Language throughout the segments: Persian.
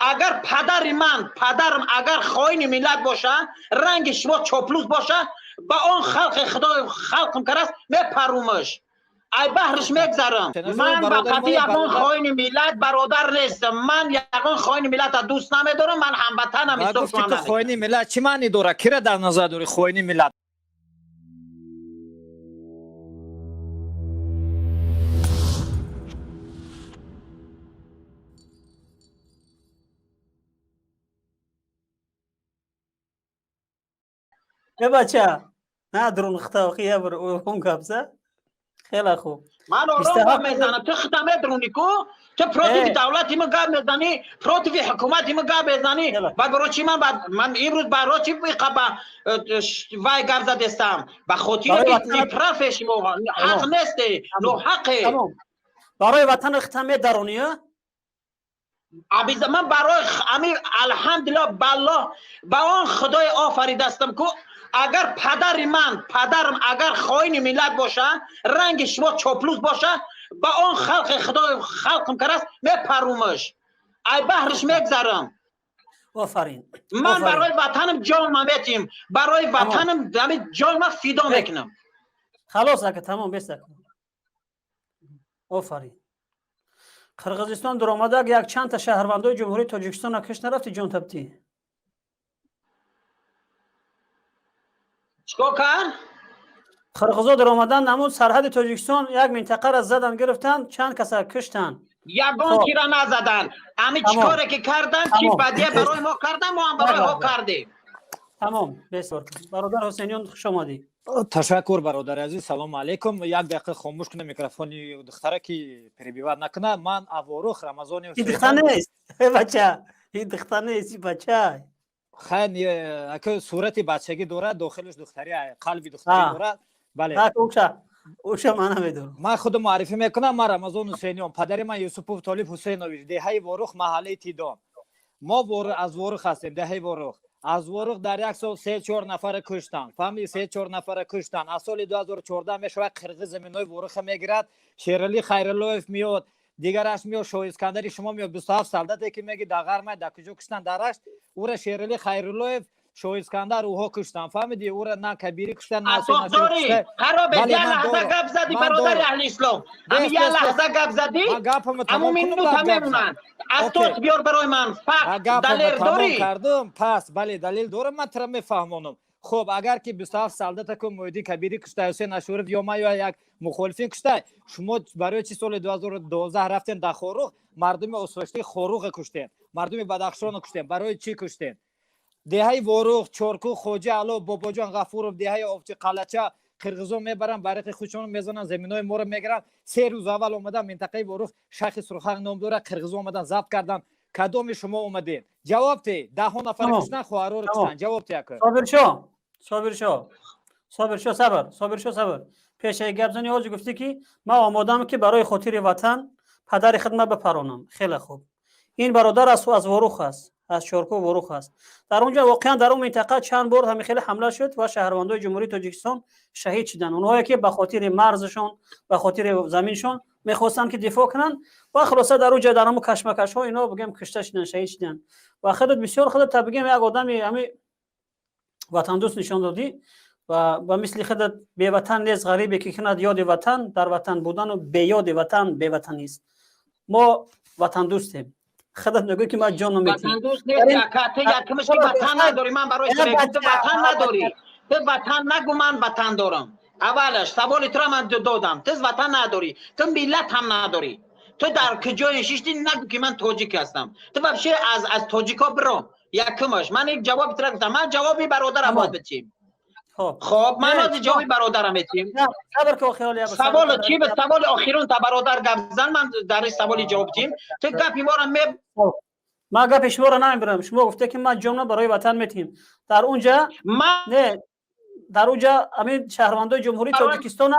اگر پدرم اگر خائن ملت باشه، رنگ شما چاپلوس باشه، با اون خلق خدا خلقم کرده است میپرومش، ای بهرش میگذرم. من با قطعی یگان خائن ملت برادر نیستم. من یگان خائن ملت دوست نمیدارم. من هموطنم با گفتی که خائن ملت چی معنی داره؟ کی را در نظر داری خائن ملت؟ یه بچه نه درون خطاقی یا بر اون کبزه خیلی خوب. من آرام میزنم. تو خطا میدرونی کو؟ تو پروتیف دولتی ما گاب میزنی، پروتیف حکومتی ما گاب میزنی. بعد برای چی من امروز برای چی وای گاب زدستم؟ به خاطر که پرافش ما حق نیسته، نو حقه. برای وطن خطا میدرونی ها؟ عبیز من برای امیر الحمدلله بالله با آن خدای آفریده استم که اگر پدرم اگر خائن ملت باشه، رنگ شما چاپلوس باشه، با آن خلق خدا خلقم کرده است میپرومش، ای بهرش میگذرم. آفرین. من برای وطنم جان میتیم، برای وطنم جان ما فدا میکنم. خلاص اگه تمام بسته. آفرین. قرقیزستان در آمده یک چند تا شهروندای جمهوری تاجیکستان کش نرفتی جان تبتی؟ چیکار کرد؟ قرقیزا در آمدن نمود سرحد تاجیکستان یک منطقه را زدن گرفتن، چند کس کشتن. یگان کی را نزدن. همین چیکاری که کردن چی بدیه برای ما کردن، ما هم برای ها کردیم. تمام. بسیار برادر حسینیان خوش آمدید. تشکر برادر عزیز. سلام علیکم. یک دقیقه خاموش کنم میکروفون دختره که پریبیوت نکنه. من اواروخ رمضان این دختر نیست بچه، این دختر نیست بچه. خیلی اگه صورت بچگی داره، داخلش دختری قلبی دختری داره. بله اوشا من نمیدونم. من خود معرفی میکنم. من رمضان حسینیان، پدر من یوسف طالب حسینوی، دهه واروخ، محله تیدام. ما از واروخ هستیم، دهه واروخ. از واروخ در یک سال 3-4 نفر کشتن. فهمی 3-4 نفر کشتن. از سال 2014 میشه قرقیز زمینای واروخ میگیرد. شیرعلی خیراللهیف میاد، دیگرش میاد، شاه اسکندری شما میاد 27 سالته که میگی در غرمه در کجا کشتن درش. او را شیرعلی خیراللهیف، شاه اسکندر اوها کشتن. فهمیدی؟ او را نه کبیری کشتن نه سیناشی کشتن. خراب یه لحظه گپ زدی برادر اهل اسلام. همین یه لحظه گپ زدی. همون مینو تمامونن. از تو بیار برای من فقط دلیل داری. کردم پس بله دلیل دارم. من ترا میفهمونم. خب اگر که 27 سالته که مویدی کبیری کشته، حسین اشورف یا ما یا یک مخالفین کشته، شما برای چی سال 2012 رفتین در خاروق مردم اسوشتی خاروق کشتین، مردم بدخشان کشتین؟ برای چی کشتین؟ دهه واروخ، چارکو، خوجه علو، باباجان غفورов، دهه آفچی قلچه قرقیزا میبرن، برق خودشون میزنن، زمینای ما رو میگیرن. 3 روز اول اومدن منطقه واروخ شیخ سرخق نام داره، قرقیزا اومدن ضبط کردن. کدام شما اومدین؟ جواب ته. 10 نفر کشتن، خواهرا رو کشتن. جواب ته. صابر شو. پیش گپ زنی آج گفتی که ما آمادم که برای خاطر وطن پدر خدمت بپرانم. خیلی خوب. این برادر از واروخ است، از چارکو واروخ است. در اونجا واقعا در اون منطقه چند بار همین خیلی حمله شد و شهروندان جمهوری تاجیکستان شهید شدن. اونهایی که به خاطر مرزشون، به خاطر زمینشون میخواستن که دفاع کنن و خلاصه در اونجا در همون کشمکش ها اینا بگم کشته شدن، شهید شدن. و خودت بسیار خودت بگم یک آدمی همین وطن دوست نشان دادی و مثل خودت بی وطن نیست، غریبی که کند یاد وطن، در وطن بودن و بی یاد وطن بی وطن نیست. ما وطن دوستیم. خودت نگوی که ما جان میتیم. وطن دوست نیست یکمش که وطن نداری. من برای تو وطن نداری. تو وطن نگو من وطن دارم. اولش سوال تو را من دادم. تو وطن نداری، تو ملت هم نداری. تو در کجای نشستی نگو که من تاجیک هستم. تو ببشه از تاجیکا برو. یکمش من یک جواب تو را گفتم. من جوابی برادرم باید بدیم. خب من از جوابی برادرم میتیم. سوال چی به سوال آخرون تا برادر گپ زن من در سوال جواب دیم. تو گپی ما را ما گپ شما را نمیبرم. شما گفته که ما جمله برای وطن میتیم. در اونجا نه، در اونجا همین شهروندان جمهوری تاجیکستان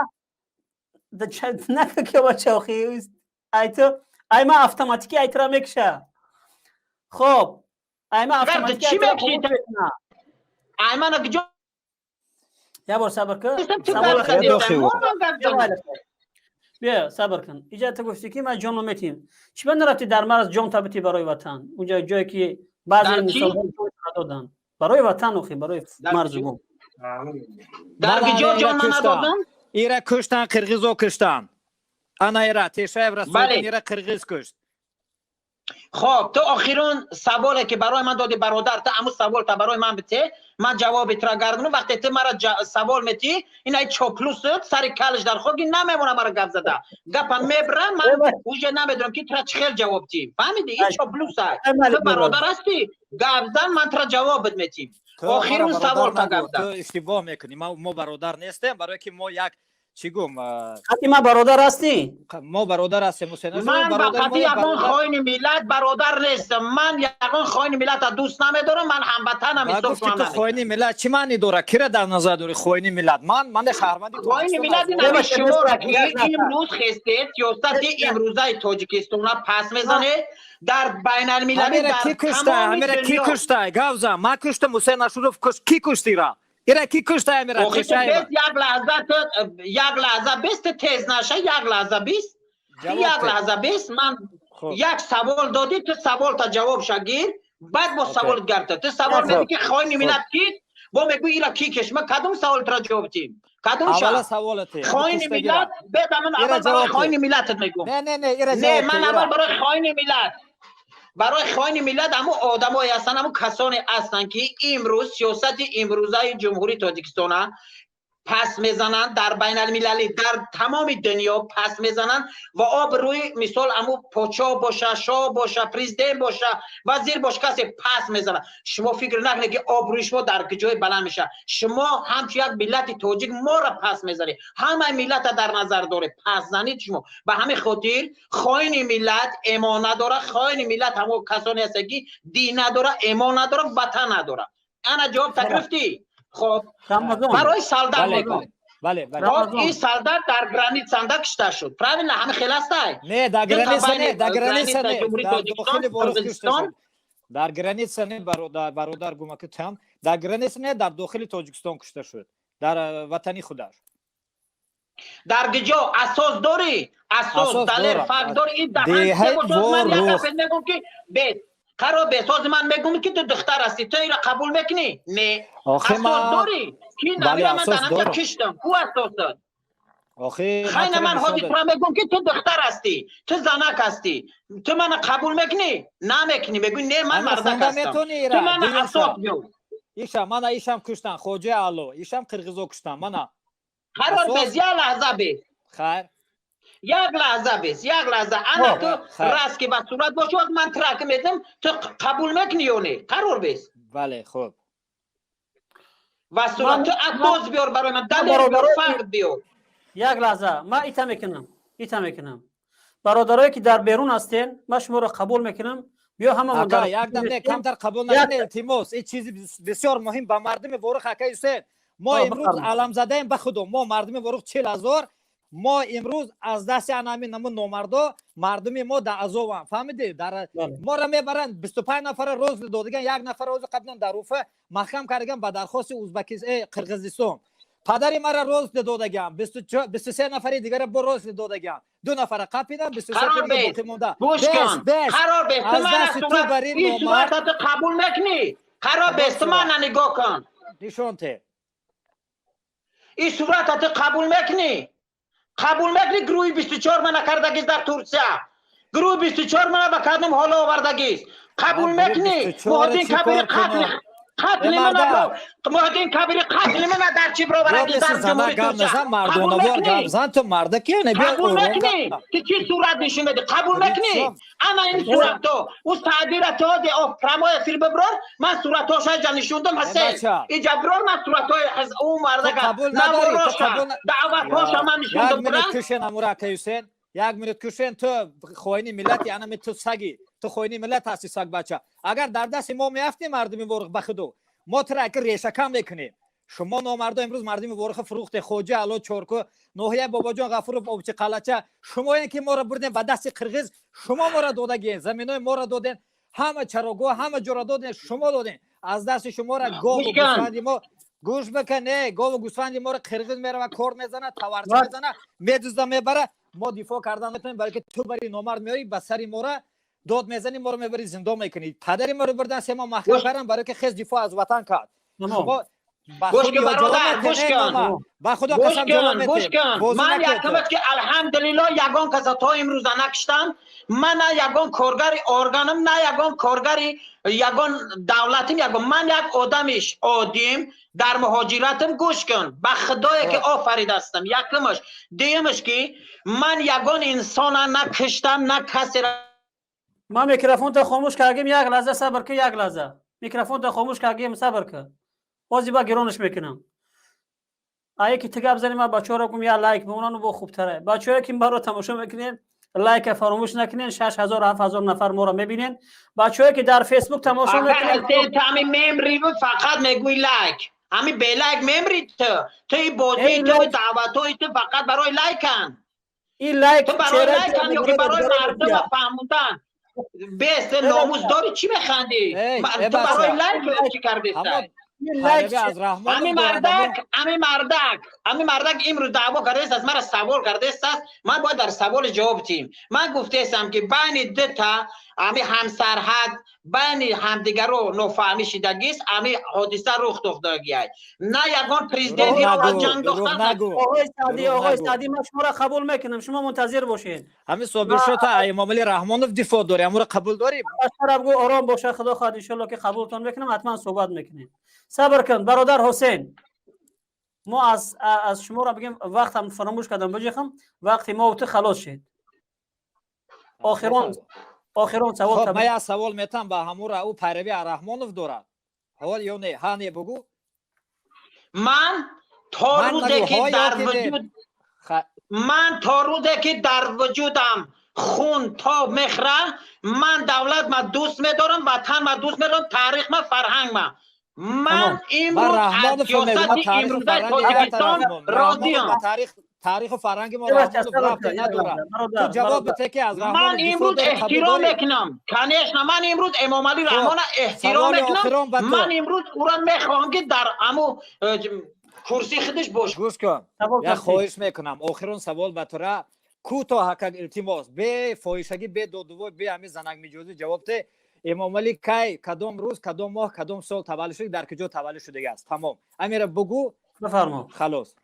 نه که بچه آخی ایتو ایما اتوماتیکی ایترا میکشه. خب ایما اتوماتیکی چی میکشی؟ ایما نگجو یه بار صبر کن. بیا صبر کن. اینجا تو گفتی که ما جان میتیم. چی نرفتی در مرز جان تبتی برای وطن؟ اونجا جایی که بعضی انسان‌ها دادن برای وطن اخی برای مردم. در کجا جان من دادم؟ ایرا کشتن قرغیزو کشتن. انا ایرا تیشایف رسول ایرا قرغیز کشت. خب تو آخرون سوالی که برای من دادی برادر، تو همون سوال تا برای من بده، من جواب ترا گردونم. وقتی تو مرا سوال میتی این ای چوپلوست سر کلش در خود نمیمونه مرا گپ زده گپم میبرم. من اوجه نمیدونم که ترا چه خیل جواب تی فهمیدی؟ این چوپلوست تو برادر هستی گپ زن من ترا جواب میتیم. آخرون سوال تا گپ زن. تو اشتباه میکنی. ما برادر نیستیم برای که ما یک چی گم حتی ما برادر هستی؟ ما برادر هستیم حسین. من فقط یگان خاین ملت برادر نیستم. من یگان خاین ملت دوست نمیدارم. من هموطنم. گفتی تو خاین ملت چی معنی داره؟ کی را در نظر داری خاین ملت؟ من خرمندی خاین ملت این شما را که امروز خستید سیاست امروزه تاجیکستان پس میزنه در بین المللی در تمام دنیا. کی کشته؟ گاوزا ما کشتم حسین اشرف کی کشتی را؟ ایرا کی کشته امیرا؟ یک لحظه بیست تیز نشه. یک لحظه بیست من یک سوال دادی تو سوال تا جواب شگیر بعد با سوال گرده. تو سوال میگی که خاین ملت کی با میگو ایرا کی کش. من کدوم سوال ترا جواب تیم؟ کدوم اول سوالته خاین ملت بعد من اول برای خاین ملت میگم. نه ایرا نه من اول برای خاین ملت برای خاین ملت همو آدمایی هستن، همو کسانی هستن که امروز سیاست امروزه جمهوری تاجیکستان پس میزنن در بین المللی در تمام دنیا پس میزنن و آب روی مثال همو پاچا باشه شاه باشه پرزیدنت باشه وزیر باشه کسی پس میزنن. شما فکر نکنید که آب روی شما در کجای بلند میشه. شما همچون یک ملت تاجیک ما را پس میزنید. همه ملت در نظر داره پس زنید. شما به همین خاطر خاین ملت ایمان نداره. خاین ملت همو کسانی هست که دین نداره ایمان نداره وطن نداره. انا جواب تکرفتی. خب برای سالدار بله این سالدار در گرانیت سنده کشته شد. پراویل همه خیلی هسته نه در گرانیت نه در گرانیت سنه برادر گوما که تام در گرانیت نه در داخل تاجیکستان کشته شد در وطنی خودش. در گجا اساس داری اساس دلیل فکت داری. این دهن من یک نگم که بیت قرار بساز من میگم که تو دختر هستی تو ایرا قبول میکنی؟ نه اساس داری کی نمیره من دانم کشتم او اساس داد. خیلی من حاجی تو میگم که تو دختر هستی تو زنک هستی تو من قبول میکنی؟ نمیکنی. میگی نه من مردک هستم تو من اساس بیو ایشم کشتن خوجه آلو ایشم قرغیزو کشتن من قرار بز یک لحظه بی خیر یک لحظه انا تو راست که با صورت باشه من ترک میدم تو قبول میکنی یا نه؟ قرار بیس. بله خوب و صورت تو ادواز بیار برای من دلیل بیار فرد بیار. یک لحظه ما ایتا میکنم برادرایی که در بیرون هستین من شما رو قبول میکنم. بیا همه در یک دم کمتر قبول نکنید. التماس این چیزی بسیار مهم با مردم ورق حکای حسین. ما امروز علم زده ایم به خودم. ما مردم ورق 40,000 ما امروز از دست انامی نمون نومردا مردم ما در عذاب فهمیدی در ما را میبرن 25 نفر روز دادگان یک نفر روز قبلا در روفه محکم کردگان با درخواست ازبکستان قرغیزستان پدری مرا روز دادگان 23 نفری دیگر با روز دادگان 2 نفر قاپیدن 23 دیگه باقی مونده. قرار بیست من این صورت قبول نکنی. قرار بیست من نگاه کن نشون ته این صورت قبول میکنی؟ قبول میکنی گروه 24 من کردگیست در ترکیه گروه 24 من بکردم حالا آوردگیست قبول میکنی؟ مهدین کبیر قتل مهدین کبیر قتل من در چی برابرگیست در جمهوری ترکیه قبول میکنی؟ قبول میکنی؟ که چی صورت نشون بده؟ قبول میکنی؟ اما این صورت تو او تعبیر تو پرمای فیلم ببرار من صورت ها شاید جنشوندم هسته ایجا برار من صورت های او مردگه نواراشا دعوت هاشا من نشوندم برار. یک منت کشن امورا که حسین یک منت کشن تو خوینی ملت یعنی تو سگی تو خوینی ملت هستی سگ بچه. اگر در دست ما میافتی مردم ورق بخدو ما ترا که ریشه کم میکنیم. شما نامردا امروز مردم ورق فروخته خوجه الو چورکو نوحیه بابا جان غفورов اوبچه قلچه شما این که ما را بردین به دست قرغیز شما ما را دادگین زمینای ما را دادین همه چراگاه همه جورا دادین شما دادین از دست شما را گاو و گوسفندی ما گوش بکنه گاو و گوسفندی ما را قرغیز میره و کار میزنه تورچه میزنه میدزده میبره ما دفاع کردن نمیتونیم، بلکه تو بری نامرد میاری به سر ما را داد میزنی، ما رو میبری زندان میکنی. پدر ما رو بردن سه محکمه کردن برای که خیز دفاع از وطن کرد. شما گوش کن برادر، گوش کن، با خدا گوش قسم جواب کن، گوش میدیم. کن. من یکمت که الحمدلله یگان کس تا امروز نکشتم. من نه یگان کارگری ارگانم، نه یگان کارگری یگان دولتیم. یگان من یک آدمیش عادیم در مهاجرتم. گوش کن به خدایی که آفرید هستم. یکمش دیمش که من یگان انسان نکشتم، نه کسی را. ما میکروفون تا خاموش کردیم، یک لحظه صبر که، یک لحظه میکروفون تا خاموش کردیم، صبر که بازی با گرانش میکنم. آیا که تگاب زنی ما بچه‌ها رو یا لایک بمونن با خوب تره. بچه‌ها که برای تماشا میکنین لایک فراموش نکنین. 6000 7000 نفر ما رو میبینین. بچه‌ها که در فیسبوک تماشا میکنین تو همین ممری بود فقط میگوی لایک. همین به لایک ممری تو این بازی تو دعوتای تو فقط برای لایکن. این لایک تو برای لایکن یا که برای مردم فهموندن. بیست ناموس داری چی بخندی؟ تو برای لایک چی کردی؟ همین مردک امروز دعوا کرده است، مرا سوال کرده است. من باید در سوال جواب تیم. من گفته استم که بین دو تا همین همسرحد بین همدیگر رو نفهمی شدگی است. همین حادثه رخ دادگی است. نه یگان پرزیدنت یا جنگ دختر. آقای سعدی ما شما را قبول میکنم، شما منتظر باشین. همین صابر شو تا امام علی رحمانوف دفاع داری، امور قبول داریم. اشرف آرام باشه، خدا خواهد ان شاء الله که قبولتون میکنم، حتما صحبت میکنیم. صبر کن برادر حسین. ما از شما را بگیم وقتم فراموش کردم بجیخم، وقتی ما و تو خلاص شد. آخرون سوال. خب من سوال میتم با همون را او پیروی رحمانوف داره. حال یا نه؟ ها نه بگو. من تا روزی که در وجود من تا روزی که در وجودم خون تا مخره، من دولت ما دوست میدارم، وطن ما دوست میدارم، تاریخ ما، فرهنگ ما. من امروز از سیاست امروزه تاجیکستان راضیم. تاریخ و فرهنگ ما رحمانوف رفته نداره. تو جواب بده که از رحمانوف من امروز احترام میکنم. کنیش من امروز امام علی رحمان احترام میکنم. من امروز او را میخوام که در امو کرسی خودش باشه. گوش کن. یا خواهش میکنم آخرون سوال به تو را کوتاه حقیقت التماس به فاحشگی به دودوی به همین زنک میجوزی جواب ده. امام علی کی کدام روز کدام ماه کدام سال تولد شد، در کجا تولد شده است؟ تمام امیر بگو بفرما. خلاص.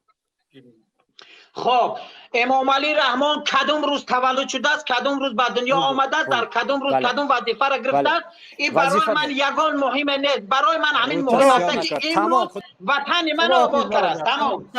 خب امام علی رحمان کدام روز تولد شده است، کدام روز به دنیا آمده است، در کدام روز کدام وظیفه را گرفته است، این برای من یگان مهم نیست. برای من همین مهم است که امروز وطن من آباد کرده است. تمام.